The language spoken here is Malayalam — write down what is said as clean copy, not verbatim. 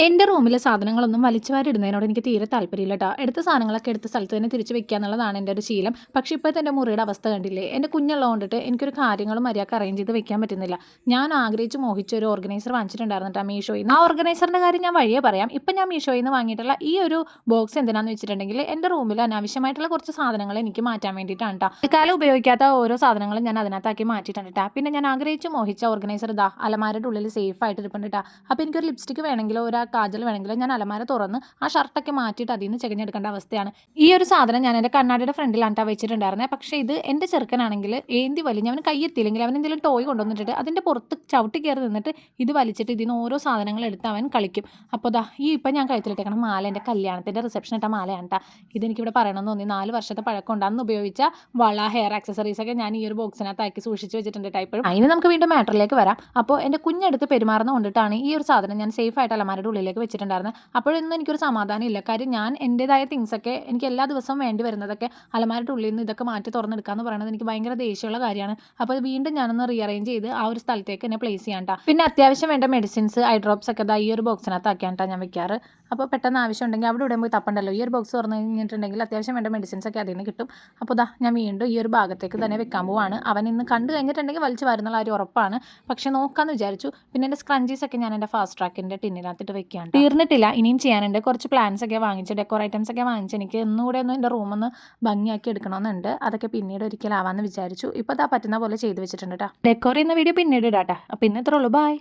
എൻ്റെ റൂമിലെ സാധനങ്ങളൊന്നും വലിച്ചു വാരിടുന്നതിനോട് എനിക്ക് തീരെ താല്പര്യമില്ല കേട്ടോ. എടുത്ത സാധനങ്ങളൊക്കെ എടുത്ത സ്ഥലത്ത് തന്നെ തിരിച്ച് വെക്കുക എന്നുള്ളതാണ് എൻ്റെ ഒരു ശീലം. പക്ഷേ ഇപ്പോഴത്തെ എൻ്റെ മുറിയുടെ അവസ്ഥ കണ്ടില്ലേ? എൻ്റെ കുഞ്ഞുള്ളത് കൊണ്ടിട്ട് എനിക്കൊരു കാര്യങ്ങളും മര്യാദക്ക് അറേഞ്ച് ചെയ്ത് വെക്കാൻ പറ്റുന്നില്ല. ഞാൻ ആഗ്രഹിച്ച് മോഹിച്ച ഒരു ഓർഗനൈസർ വാങ്ങിച്ചിട്ടുണ്ടായിരുന്നു കേട്ടോ മീഷോയിൽ നിന്ന്. ആ ഓർഗനൈസറിൻ്റെ കാര്യം ഞാൻ വഴിയേ പറയാം. ഇപ്പം ഞാൻ മീഷോയിൽ നിന്ന് വാങ്ങിയിട്ടുള്ള ഈ ഒരു ബോക്സ് എന്തിനാന്ന് വെച്ചിട്ടുണ്ടെങ്കിൽ എൻ്റെ റൂമിൽ അനാവശ്യമായിട്ടുള്ള കുറച്ച് സാധനങ്ങൾ എനിക്ക് മാറ്റാൻ വേണ്ടിയിട്ടാണ് കേട്ടോ. തൽക്കാലം ഉപയോഗിക്കാത്ത ഓരോ സാധനങ്ങളും ഞാൻ അതിനകത്താക്കി മാറ്റിയിട്ടുണ്ട് കേട്ടോ. പിന്നെ ഞാൻ ആഗ്രഹിച്ച് മോഹിച്ച ഓർഗനൈസർ ഇതാ അലമാരയുടെ ഉള്ളിൽ സേഫ് ആയിട്ട് ഇരിപ്പുണ്ട് കേട്ടോ. അപ്പോൾ എനിക്കൊരു ലിപ്സ്റ്റിക്ക് വേണമെങ്കിലോ കാജൽ വേണമെങ്കിൽ ഞാൻ അലമാര തുറന്ന് ആ ഷർട്ടൊക്കെ മാറ്റിയിട്ട് അതിൽ നിന്ന് ചെകഞ്ഞെടുക്കേണ്ട അവസ്ഥയാണ്. ഈ ഒരു സാധനം ഞാൻ എൻ്റെ കണ്ണാടിയുടെ ഫ്രണ്ടിലാണ് വെച്ചിട്ടുണ്ടായിരുന്നത്. പക്ഷേ ഇത് എൻ്റെ ചെറുക്കനാണെങ്കിൽ ഏന്തി വലിഞ്ഞ് അവന് കയ്യെത്തിയില്ലെങ്കിൽ അവൻ എന്തെങ്കിലും ടോയ് കൊണ്ടുവന്നിട്ട് അതിൻ്റെ പുറത്ത് ചവിട്ടി കയറി നിന്നിട്ട് ഇത് വലിച്ചിട്ട് ഇതിന് ഓരോ സാധനങ്ങൾ എടുത്ത് അവൻ കളിക്കും. അപ്പോൾ ദാ ഈ ഇപ്പം ഞാൻ കഴുത്തിലിട്ടേക്കണം മാല എൻ്റെ കല്യാണത്തിൻ്റെ റിസപ്ഷൻ ഇട്ട മാലയാണ് കേട്ടോ. ഇതെനിക്കിവിടെ പറയണമെന്ന് തോന്നി. 4 വർഷത്തെ പഴക്കമുണ്ട്. അന്ന് ഉപയോഗിച്ച വള ഹെയർ ആക്സസറീസൊക്കെ ഞാൻ ഈ ഒരു ബോക്സിനകത്താക്കി സൂക്ഷിച്ച് വെച്ചിട്ടുണ്ട് ടൈപ്പോഴും. അതിന് നമുക്ക് വീണ്ടും മാറ്ററിലേക്ക് വരാം. അപ്പോൾ എൻ്റെ കുഞ്ഞെടുത്ത് പെരുമാറുന്ന കൊണ്ടിട്ടാണ് ഈ ഒരു സാധനം ഞാൻ സേഫ് ആയിട്ട് അലമാരയുടെ ഉള്ളിലേക്ക് വെച്ചിട്ടുണ്ടായിരുന്നത്. അപ്പോഴൊന്നും എനിക്കൊരു സമാധാനം ഇല്ല. കാര്യം ഞാൻ എൻ്റേതായ തിങ്സൊക്കെ എനിക്ക് എല്ലാ ദിവസവും വേണ്ടി വരുന്നതൊക്കെ അലമാരയുടെ ഉള്ളിൽ നിന്ന് ഇതൊക്കെ മാറ്റി തുറന്നെടുക്കാന്ന് പറയുന്നത് എനിക്ക് ഭയങ്കര ദേഷ്യമുള്ള കാര്യമാണ്. അപ്പോൾ വീണ്ടും ഞാനൊന്ന് റീഅറേഞ്ച് ചെയ്ത് ആ ഒരു സ്ഥലത്തേക്ക് എന്നെ പ്ലേസ് ചെയ്യാൻ കേട്ടോ. പിന്നെ അത്യാവശ്യം വേണ്ട മെഡിസിൻസ് ഐ ഡ്രോപ്സ് ഒക്കെ ഈ ഒരു ബോക്സിനകത്താക്കിയാണ് കേട്ടോ ഞാൻ വെക്കാറ്. അപ്പോൾ പെട്ടെന്ന് ആവശ്യം ഉണ്ടെങ്കിൽ അവിടെ ഇവിടെ പോയി തപ്പണ്ടല്ലോ. ഈ ഒരു ബോക്സ് തുറന്നു കഴിഞ്ഞിട്ടുണ്ടെങ്കിൽ അത്യാവശ്യം വേണ്ട മെഡിസിൻസ് ഒക്കെ അതിൽ നിന്ന് കിട്ടും. അപ്പോൾ ഞാൻ വീണ്ടും ഈ ഒരു ഭാഗത്തേക്ക് തന്നെ വെക്കാൻ പോവാണ്. അവൻ ഇന്ന് കണ്ടു കഴിഞ്ഞിട്ടുണ്ടെങ്കിൽ വലിച്ചു വരുന്നുള്ള ഒരു ഉറപ്പാണ്. പക്ഷേ നോക്കാമെന്ന് വിചാരിച്ചു. പിന്നെ എൻ്റെ സ്ക്രഞ്ചീസ് ഒക്കെ ഞാൻ എൻ്റെ ഫാസ്റ്റ് ട്രാക്കിൻ്റെ ടിന്നിനകത്തിട്ട് വെക്കുകയാണ്. തീർന്നിട്ടില്ല, ഇനിയും ചെയ്യാനുണ്ട്. കുറച്ച് പ്ലാൻസ് ഒക്കെ വാങ്ങിച്ച് ഡെക്കോർ ഐറ്റംസ് ഒക്കെ വാങ്ങിച്ച് എനിക്ക് ഒന്നുകൂടെ ഒന്ന് എൻ്റെ റൂമൊന്ന് ഭംഗിയാക്കി എടുക്കണമെന്നുണ്ട്. അതൊക്കെ പിന്നീട് ഒരിക്കലാവാമെന്ന് വിചാരിച്ചു. ഇപ്പോൾ പറ്റുന്ന പോലെ ചെയ്ത് വെച്ചിട്ടുണ്ട് കേട്ടോ. ഡെക്കോർ ചെയ്യുന്ന വീഡിയോ പിന്നീട് ഇടാം കേട്ടോ. അപ്പോൾ ഇന്നത്രേ ഉള്ളൂ. ബൈ.